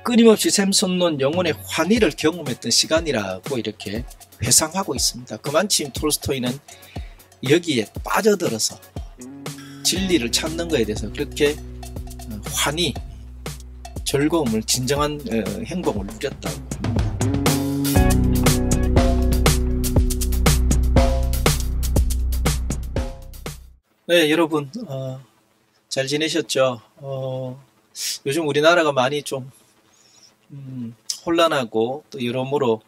끊임없이 샘솟는 영혼의 환희를 경험했던 시간이라고 이렇게 회상하고 있습니다. 그만큼 톨스토이는 여기에 빠져들어서 진리를 찾는 것에 대해서 그렇게 환희, 즐거움을, 진정한 행복을 누렸다고 합니다. 네, 여러분 잘 지내셨죠? 요즘 우리나라가 많이 좀 혼란하고 또 여러모로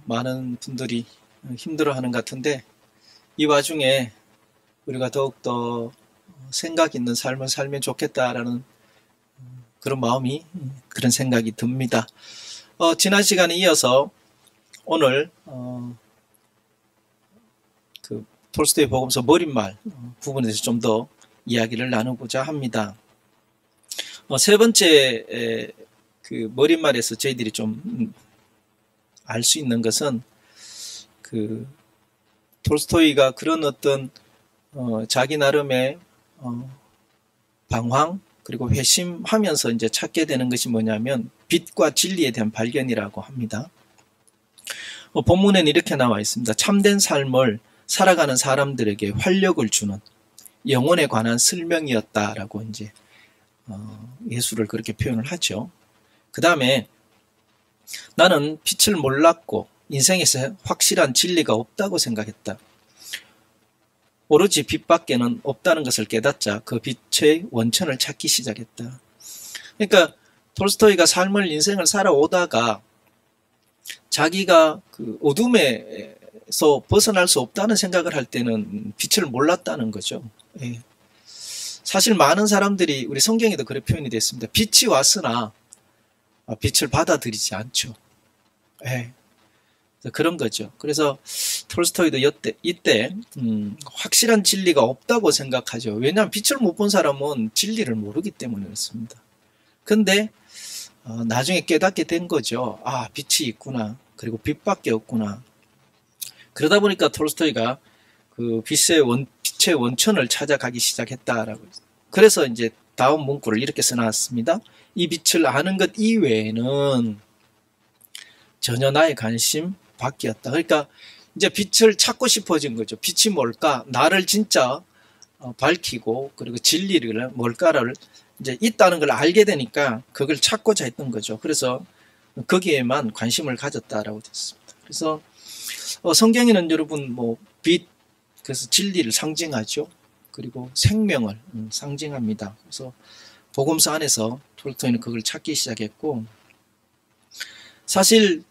많은 분들이 힘들어하는 것 같은데, 이 와중에 우리가 더욱더 생각 있는 삶을 살면 좋겠다라는 그런 마음이, 그런 생각이 듭니다. 지난 시간에 이어서 오늘 그 톨스토이 복음서 머릿말 부분에 대해서 좀 더 이야기를 나누고자 합니다. 세 번째 그 머릿말에서 저희들이 좀 알 수 있는 것은, 그 톨스토이가 그런 어떤 자기 나름의 방황 그리고 회심하면서 이제 찾게 되는 것이 뭐냐면 빛과 진리에 대한 발견이라고 합니다. 본문에는 이렇게 나와 있습니다. 참된 삶을 살아가는 사람들에게 활력을 주는 영혼에 관한 설명이었다라고 이제 예수를 그렇게 표현을 하죠. 그 다음에 나는 빛을 몰랐고 인생에서 확실한 진리가 없다고 생각했다. 오로지 빛밖에는 없다는 것을 깨닫자 그 빛의 원천을 찾기 시작했다. 그러니까 톨스토이가 삶을, 인생을 살아오다가 자기가 그 어둠에서 벗어날 수 없다는 생각을 할 때는 빛을 몰랐다는 거죠. 예. 사실 많은 사람들이, 우리 성경에도 그렇게 표현이 됐습니다. 빛이 왔으나 빛을 받아들이지 않죠. 예. 그런 거죠. 그래서 톨스토이도 이때 확실한 진리가 없다고 생각하죠. 왜냐하면 빛을 못 본 사람은 진리를 모르기 때문에 그렇습니다. 근데 나중에 깨닫게 된 거죠. 아, 빛이 있구나. 그리고 빛밖에 없구나. 그러다 보니까 톨스토이가 그 빛의 원천을 찾아가기 시작했다라고. 그래서 이제 다음 문구를 이렇게 써놨습니다. 이 빛을 아는 것 이외에는 전혀 나의 관심 밖이었다. 그러니까 이제 빛을 찾고 싶어진 거죠. 빛이 뭘까? 나를 진짜 밝히고, 그리고 진리를 뭘까를 이제 있다는 걸 알게 되니까 그걸 찾고자 했던 거죠. 그래서 거기에만 관심을 가졌다라고 됐습니다. 그래서 성경에는 여러분 빛, 그래서 진리를 상징하죠. 그리고 생명을 상징합니다. 그래서 복음서 안에서 톨스토이는 그걸 찾기 시작했고, 사실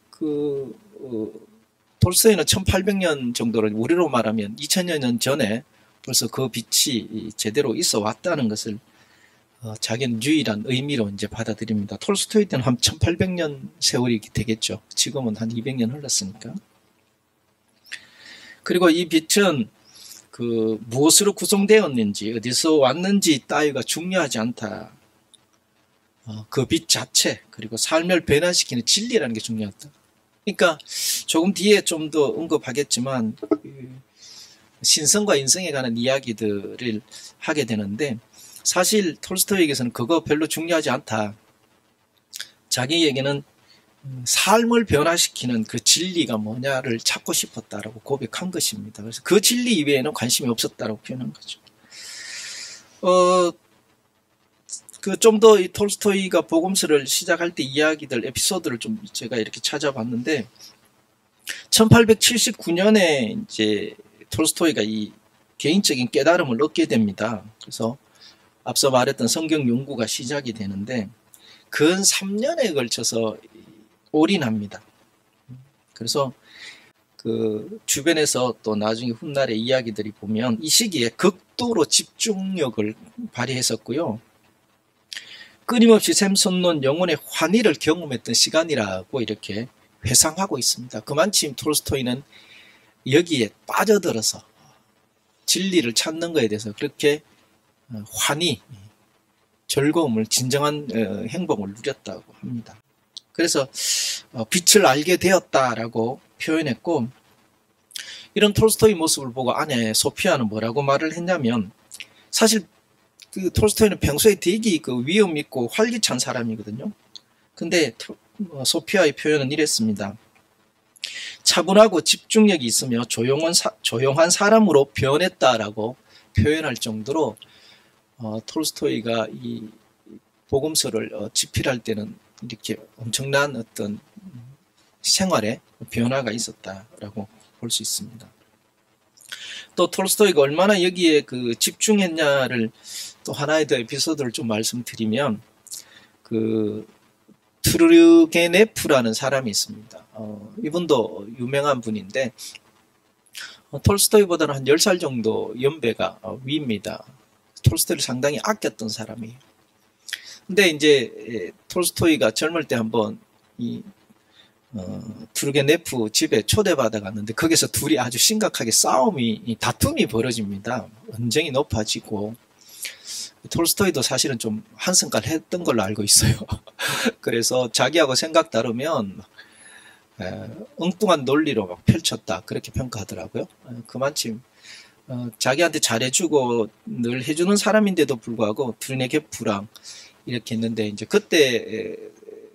톨스토이는 1800년 정도를, 우리로 말하면 2000여 년 전에 벌써 그 빛이 제대로 있어 왔다는 것을 자기는 유일한 의미로 이제 받아들입니다. 톨스토이 때는 한 1800년 세월이 되겠죠. 지금은 한 200년 흘렀으니까. 그리고 이 빛은 그 무엇으로 구성되었는지, 어디서 왔는지 따위가 중요하지 않다. 그 빛 자체, 그리고 삶을 변화시키는 진리라는 게 중요하다. 그러니까 조금 뒤에 좀 더 언급하겠지만 신성과 인성에 관한 이야기들을 하게 되는데, 사실 톨스토이에게서는 그거 별로 중요하지 않다. 자기에게는 삶을 변화시키는 그 진리가 뭐냐를 찾고 싶었다라고 고백한 것입니다. 그래서 그 진리 이외에는 관심이 없었다라고 표현한 거죠. 좀 더 이 톨스토이가 복음서를 시작할 때 이야기들, 에피소드를 좀 제가 이렇게 찾아봤는데, 1879년에 이제 톨스토이가 이 개인적인 깨달음을 얻게 됩니다. 그래서 앞서 말했던 성경 연구가 시작이 되는데, 근 3년에 걸쳐서 올인합니다. 그래서 그 주변에서 또 나중에 훗날의 이야기들이 보면 이 시기에 극도로 집중력을 발휘했었고요. 끊임없이 샘솟는 영혼의 환희를 경험했던 시간이라고 이렇게 회상하고 있습니다. 그만큼 톨스토이는 여기에 빠져들어서 진리를 찾는 것에 대해서 그렇게 환희, 즐거움을, 진정한 행복을 누렸다고 합니다. 그래서 빛을 알게 되었다라고 표현했고, 이런 톨스토이 모습을 보고 아내 소피아는 뭐라고 말을 했냐면, 사실 그 톨스토이는 평소에 되게 그 위험 있고 활기찬 사람이거든요. 근데 소피아의 표현은 이랬습니다. 차분하고 집중력이 있으며 조용한 사람으로 변했다라고 표현할 정도로 톨스토이가 이 복음서를 집필할 때는 이렇게 엄청난 어떤 생활에 변화가 있었다라고 볼 수 있습니다. 또 톨스토이가 얼마나 여기에 그 집중했냐를 또 하나의 더 에피소드를 좀 말씀드리면 그 투르게네프라는 사람이 있습니다. 이분도 유명한 분인데 톨스토이보다는 한 10살 정도 연배가 위입니다. 톨스토이를 상당히 아꼈던 사람이에요. 근데 이제 톨스토이가 젊을 때 한번 이 투르게네프 집에 초대받아 갔는데 거기서 둘이 아주 심각하게 다툼이 벌어집니다. 언쟁이 높아지고 톨스토이도 사실은 좀 한승깔 했던 걸로 알고 있어요. 그래서 자기하고 생각 다르면 엉뚱한 논리로 막 펼쳤다 그렇게 평가하더라고요. 그만큼 자기한테 잘해주고 늘 해주는 사람인데도 불구하고 투르게네프랑 이렇게 했는데 이제 그때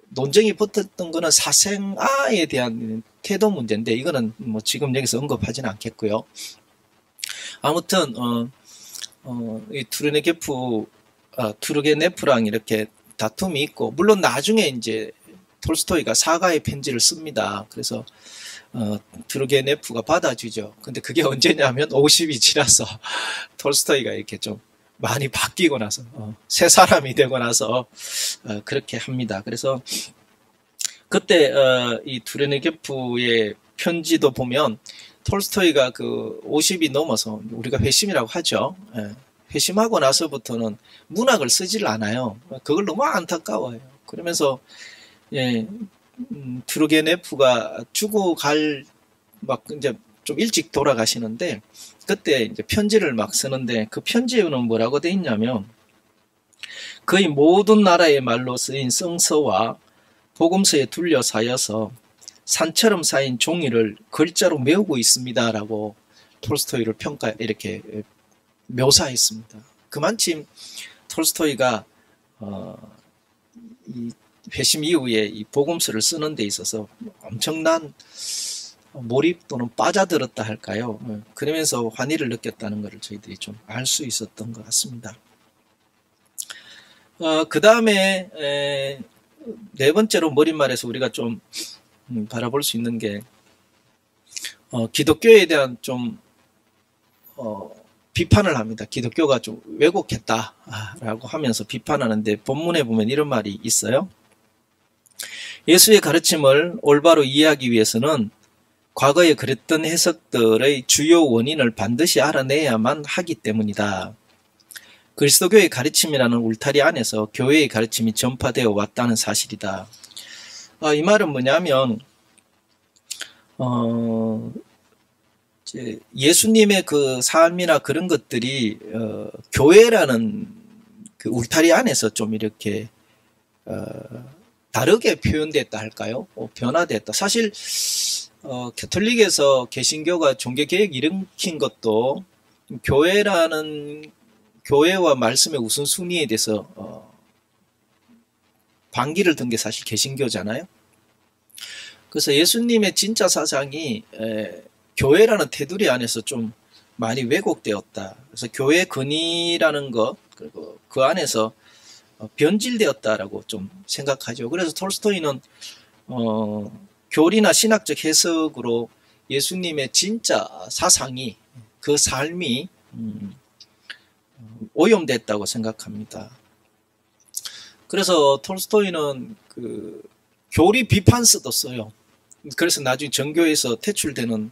논쟁이 붙었던 거는 사생아에 대한 태도 문제인데 이거는 뭐 지금 여기서 언급하지는 않겠고요. 아무튼 이 투르게네프랑 이렇게 다툼이 있고 물론 나중에 이제 톨스토이가 사과의 편지를 씁니다. 그래서 투르게네프가 받아주죠. 근데 그게 언제냐면 50이 지나서 톨스토이가 이렇게 좀 많이 바뀌고 나서 새 사람이 되고 나서 그렇게 합니다. 그래서 그때 이 투르게네프의 편지도 보면 톨스토이가 그 50이 넘어서 우리가 회심이라고 하죠. 회심하고 나서부터는 문학을 쓰질 않아요. 그걸 너무 안타까워요. 그러면서 투르게네프가 죽어갈 막 이제 좀 일찍 돌아가시는데 그때 이제 편지를 막 쓰는데 그 편지에는 뭐라고 돼 있냐면 거의 모든 나라의 말로 쓰인 성서와 복음서에 둘러싸여서 산처럼 쌓인 종이를 글자로 메우고 있습니다라고 톨스토이를 이렇게 묘사했습니다. 그만큼 톨스토이가 이 회심 이후에 이 복음서를 쓰는 데 있어서 엄청난 몰입 또는 빠져들었다 할까요? 그러면서 환희를 느꼈다는 것을 저희들이 좀 알 수 있었던 것 같습니다. 그 다음에 네 번째로 머릿말에서 우리가 좀 바라볼 수 있는 게 기독교에 대한 좀 비판을 합니다. 기독교가 좀 왜곡했다라고 하면서 비판하는데 본문에 보면 이런 말이 있어요. 예수의 가르침을 올바로 이해하기 위해서는 과거에 그랬던 해석들의 주요 원인을 반드시 알아내야만 하기 때문이다. 그리스도교의 가르침이라는 울타리 안에서 교회의 가르침이 전파되어 왔다는 사실이다. 이 말은 뭐냐면 예수님의 그 삶이나 그런 것들이 교회라는 그 울타리 안에서 좀 이렇게 다르게 표현됐다 할까요? 변화됐다. 사실 가톨릭에서 개신교가 종교개혁 일으킨 것도 교회와 말씀의 우선순위에 대해서 반기를 든 게 사실 개신교잖아요. 그래서 예수님의 진짜 사상이 교회라는 테두리 안에서 좀 많이 왜곡되었다. 그래서 교회 근위라는 것, 그리고 그 안에서 변질되었다라고 좀 생각하죠. 그래서 톨스토이는 교리나 신학적 해석으로 예수님의 진짜 사상이, 그 삶이 오염됐다고 생각합니다. 그래서 톨스토이는 그 교리 비판서도 써요. 그래서 나중에 정교에서 퇴출되는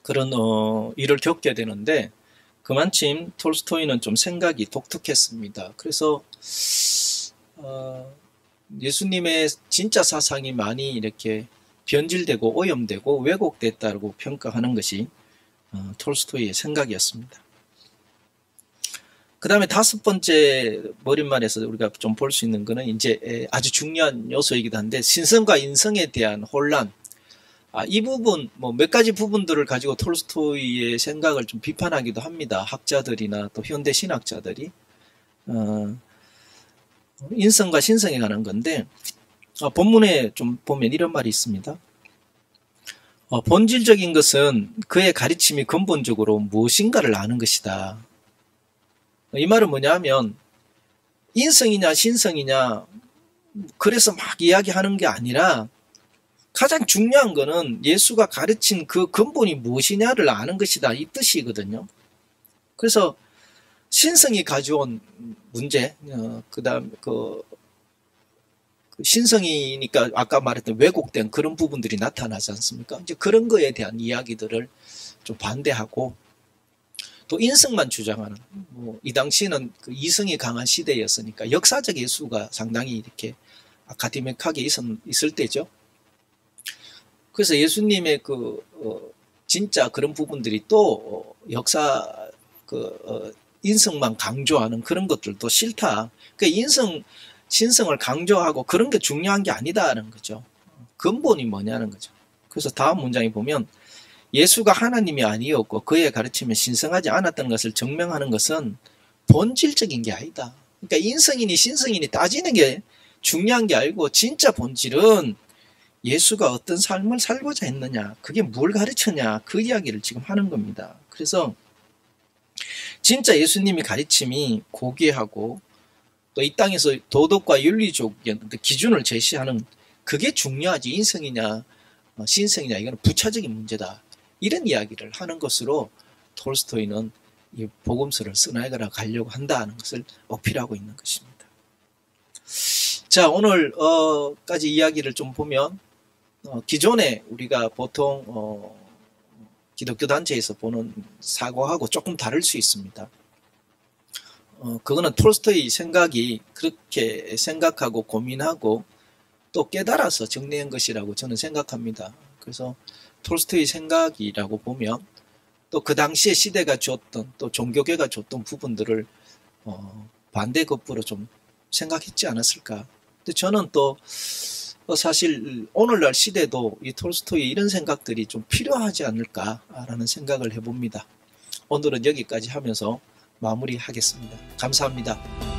그런 일을 겪게 되는데 그만큼 톨스토이는 좀 생각이 독특했습니다. 그래서 예수님의 진짜 사상이 많이 이렇게 변질되고 오염되고 왜곡됐다고 평가하는 것이 톨스토이의 생각이었습니다. 그 다음에 다섯 번째 머릿말에서 우리가 좀 볼 수 있는 것은 이제 아주 중요한 요소이기도 한데 신성과 인성에 대한 혼란. 이 부분, 몇 가지 부분들을 가지고 톨스토이의 생각을 좀 비판하기도 합니다. 학자들이나 또 현대 신학자들이. 인성과 신성에 관한 건데 본문에 좀 보면 이런 말이 있습니다. 본질적인 것은 그의 가르침이 근본적으로 무엇인가를 아는 것이다. 이 말은 뭐냐면 인성이냐 신성이냐 그래서 막 이야기하는 게 아니라 가장 중요한 거는 예수가 가르친 그 근본이 무엇이냐를 아는 것이다, 이 뜻이거든요. 그래서 신성이 가져온 문제, 그다음 신성이니까 아까 말했던 왜곡된 그런 부분들이 나타나지 않습니까? 이제 그런 거에 대한 이야기들을 좀 반대하고, 또 인성만 주장하는, 이 당시에는 그 이성이 강한 시대였으니까 역사적 예수가 상당히 이렇게 아카데믹하게 있을 때죠. 그래서 예수님의 진짜 그런 부분들이 또 역사 인성만 강조하는 그런 것들도 싫다. 그러니까 신성을 강조하고 그런 게 중요한 게 아니다라는 거죠. 근본이 뭐냐는 거죠. 그래서 다음 문장에 보면 예수가 하나님이 아니었고 그의 가르침에 신성하지 않았던 것을 증명하는 것은 본질적인 게 아니다. 그러니까 인성이니 신성이니 따지는 게 중요한 게 아니고 진짜 본질은 예수가 어떤 삶을 살고자 했느냐, 그게 뭘 가르쳤냐, 그 이야기를 지금 하는 겁니다. 그래서 진짜 예수님의 가르침이 고귀하고 또 이 땅에서 도덕과 윤리적인 기준을 제시하는 그게 중요하지, 인성이냐 신성이냐 이건 부차적인 문제다, 이런 이야기를 하는 것으로 톨스토이는 이 복음서를 써나가려 가려고 한다는 것을 어필하고 있는 것입니다. 자, 오늘까지 이야기를 좀 보면 기존에 우리가 보통 기독교 단체에서 보는 사고하고 조금 다를 수 있습니다. 그거는 톨스토이 생각이 그렇게 생각하고 고민하고 또 깨달아서 정리한 것이라고 저는 생각합니다. 그래서 톨스토이 생각이라고 보면 또 그 당시에 시대가 줬던 또 종교계가 줬던 부분들을 반대급부로 좀 생각했지 않았을까. 근데 저는 또 사실 오늘날 시대도 이 톨스토이 이런 생각들이 좀 필요하지 않을까라는 생각을 해봅니다. 오늘은 여기까지 하면서 마무리하겠습니다. 감사합니다.